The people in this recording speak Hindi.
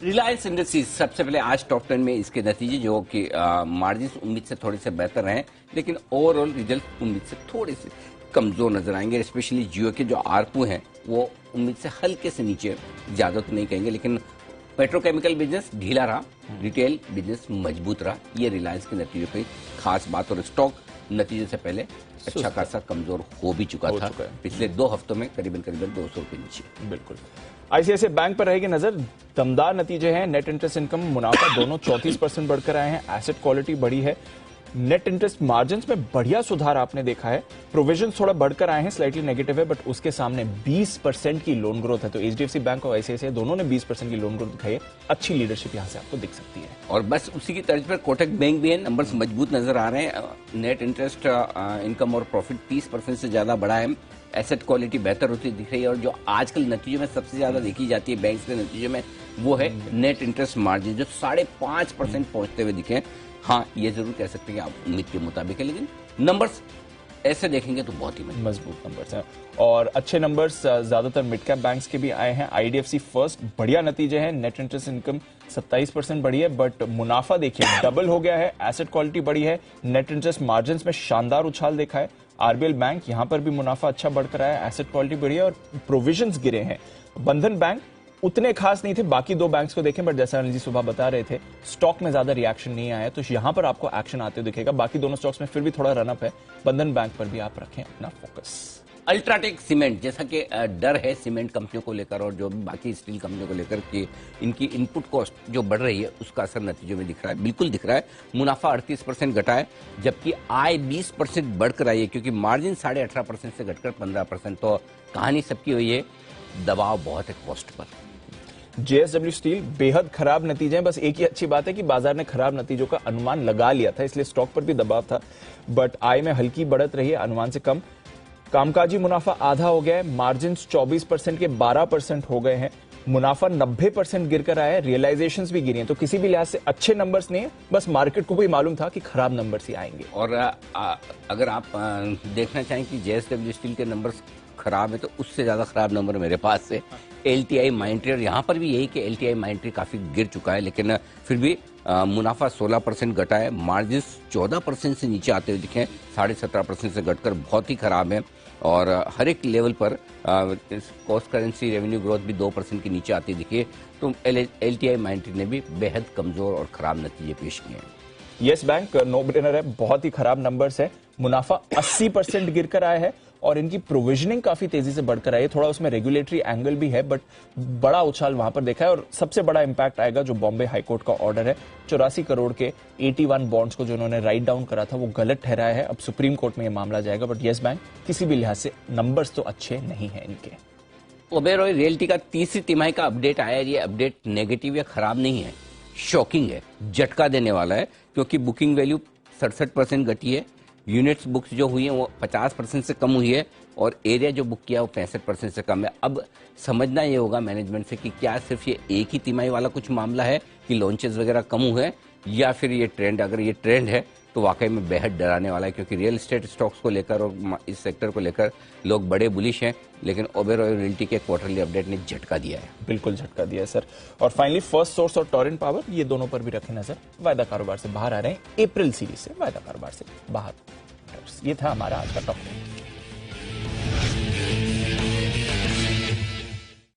रिलायंस इंडस्ट्रीज सबसे पहले आज टॉप 10 में इसके नतीजे जो कि मार्जिन उम्मीद से थोड़े से बेहतर हैं, लेकिन ओवरऑल रिजल्ट उम्मीद से थोड़े से कमजोर नजर आएंगे। स्पेशली जियो के जो आरपू हैं वो उम्मीद से हल्के से नीचे, ज्यादा तो नहीं कहेंगे, लेकिन पेट्रोकेमिकल बिजनेस ढीला रहा, रिटेल बिजनेस मजबूत रहा। ये रिलायंस के नतीजों की खास बात। और स्टॉक नतीजे से पहले अच्छा खासा कमजोर हो भी चुका था पिछले 2 हफ्तों में, करीबन 200 के नीचे। बिल्कुल। आईसीआईसीआई बैंक पर रहेगी नजर। दमदार नतीजे हैं, नेट इंटरेस्ट इनकम, मुनाफा दोनों 34% बढ़कर आए हैं, एसेट क्वालिटी बढ़ी है, नेट इंटरेस्ट मार्जिन में बढ़िया सुधार आपने देखा है, प्रोविजन थोड़ा बढ़कर आए हैं, स्लाइटली नेगेटिव है, बट उसके सामने 20% की लोन ग्रोथ है। तो एचडीएफसी बैंक और आईसीआईसीआई दोनों ने 20% की लोन ग्रोथ दिखाई है। अच्छी लीडरशिप यहां से आपको दिख सकती है। और बस उसी की तर्ज पर कोटक बैंक भी है, नंबर्स मजबूत नजर आ रहे हैं। नेट इंटरेस्ट इनकम और प्रॉफिट 30% से ज्यादा बढ़ा है, एसेट क्वालिटी बेहतर होती दिख रही है। और जो आजकल नतीजों में सबसे ज्यादा देखी जाती है बैंक के नतीजों में, वो है नेट इंटरेस्ट मार्जिन, जो 5.5% पहुंचते हुए दिखे। हाँ, ये जरूर कह सकते हैं कि आप उम्मीद के मुताबिक है, लेकिन नंबर्स ऐसे देखेंगे तो बहुत ही मजबूत नंबर्स हैं। और अच्छे नंबर्स ज्यादातर मिड कैप बैंक्स के भी आए हैं। आईडीएफसी फर्स्ट बढ़िया नतीजे हैं, नेट इंटरेस्ट इनकम 27% बढ़ी है, बट मुनाफा देखिए डबल हो गया है, एसेट क्वालिटी बढ़ी है, नेट इंटरेस्ट मार्जिन में शानदार उछाल देखा है। आरबीएल बैंक यहां पर भी मुनाफा अच्छा बढ़कर आया है, एसेट क्वालिटी बढ़ी है और प्रोविजंस गिरे हैं। बंधन बैंक उतने खास नहीं थे, बाकी 2 बैंक्स को देखें, बट जैसा अनिल जी सुबह बता रहे थे, स्टॉक में ज्यादा रिएक्शन नहीं आया, तो यहां पर आपको एक्शन आते हुए दिखेगा। बाकी दोनों स्टॉक्स में फिर भी थोड़ा रनअप है, बंधन बैंक पर भी आप रखें अपना फोकस। अल्ट्राटेक सीमेंट, जैसा कि डर है सीमेंट कंपनियों को लेकर और जो बाकी स्टील कंपनियों को लेकर कि इनकी इनपुट कॉस्ट जो बढ़ रही है, उसका असर नतीजों में दिख रहा है, बिल्कुल दिख रहा है। मुनाफा 38% घटा है, जबकि आय 20% बढ़कर आई है, क्योंकि मार्जिन 18.5% से घटकर 15%। तो कहानी सबकी हुई है, दबाव बहुत है कॉस्ट पर। जेएसडब्ल्यू स्टील बेहद खराब नतीजे हैं। बस एक ही अच्छी बात है कि बाजार ने खराब नतीजों का अनुमान लगा लिया था, इसलिए स्टॉक पर भी दबाव था, बट आय में हल्की बढ़त रही है, अनुमान से कम। कामकाजी मुनाफा आधा हो गया है, मार्जिन 24% के 12% हो गए हैं, मुनाफा 90% गिरकर आया है, रियलाइजेशंस भी गिरी हैं। तो किसी भी लिहाज से अच्छे नंबर्स नहीं है, बस मार्केट को भी मालूम था कि खराब नंबर्स ही आएंगे। और अगर आप देखना चाहें कि जेएसडब्ल्यू स्टील के नंबर्स खराब है, तो उससे ज्यादा खराब नंबर मेरे पास है एलटीआई माइंट्री। और यहां पर भी यही कि एलटीआई माइंट्री काफी गिर चुका है, लेकिन फिर भी मुनाफा 16% घटा है, मार्जिन 14% से नीचे आते हुए दिखे, 17.5% से घटकर बहुत ही खराब है। और हर एक लेवल पर कॉस्ट करेंसी रेवेन्यू ग्रोथ भी 2% के नीचे आती दिखी है। तो एलटीआई माइंट्री ने भी बेहद कमजोर और खराब नतीजे पेश किए हैं। यस बैंक नो ब्रेनर है, बहुत ही खराब नंबर्स है, मुनाफा 80% गिरकर आया है और इनकी प्रोविजनिंग काफी तेजी से बढ़कर आई है। थोड़ा उसमें रेगुलेटरी एंगल भी है, बट बड़ा उछाल वहां पर देखा है। और सबसे बड़ा इंपैक्ट आएगा जो बॉम्बे हाईकोर्ट का ऑर्डर है, 84 करोड़ के 81 बॉन्ड्स को जो उन्होंने राइट डाउन करा था, वो गलत ठहराया है। अब सुप्रीम कोर्ट में यह मामला जाएगा, बट यस बैंक किसी भी लिहाज से नंबर्स तो अच्छे नहीं है इनके। ओबेरॉय रियल्टी का तीसरी तिमाही का अपडेट आया, ये अपडेट नेगेटिव या खराब नहीं है, शॉकिंग है, झटका देने वाला है, क्योंकि बुकिंग वैल्यू 67% घटी है, यूनिट्स बुक्स जो हुई है वो 50% से कम हुई है, और एरिया जो बुक किया वो 65% से कम है। अब समझना ये होगा मैनेजमेंट से कि क्या सिर्फ ये एक ही तिमाही वाला कुछ मामला है कि लॉन्चेस वगैरह कम हुए हैं, या फिर ये ट्रेंड, अगर ये ट्रेंड है तो वाकई में बेहद डराने वाला है, क्योंकि रियल एस्टेट स्टॉक्स को लेकर और इस सेक्टर को लेकर लोग बड़े बुलिश हैं, लेकिन ओबेरॉय रियल्टी के क्वार्टरली अपडेट ने झटका दिया है। बिल्कुल झटका दिया है सर। और फाइनली फर्स्ट सोर्स और टोरेंट पावर, ये दोनों पर भी रखें नजर, वायदा कारोबार से बाहर आ रहे हैं, अप्रैल सीरीज से वायदा कारोबार से बाहर। ये था हमारा आज का टॉपिक।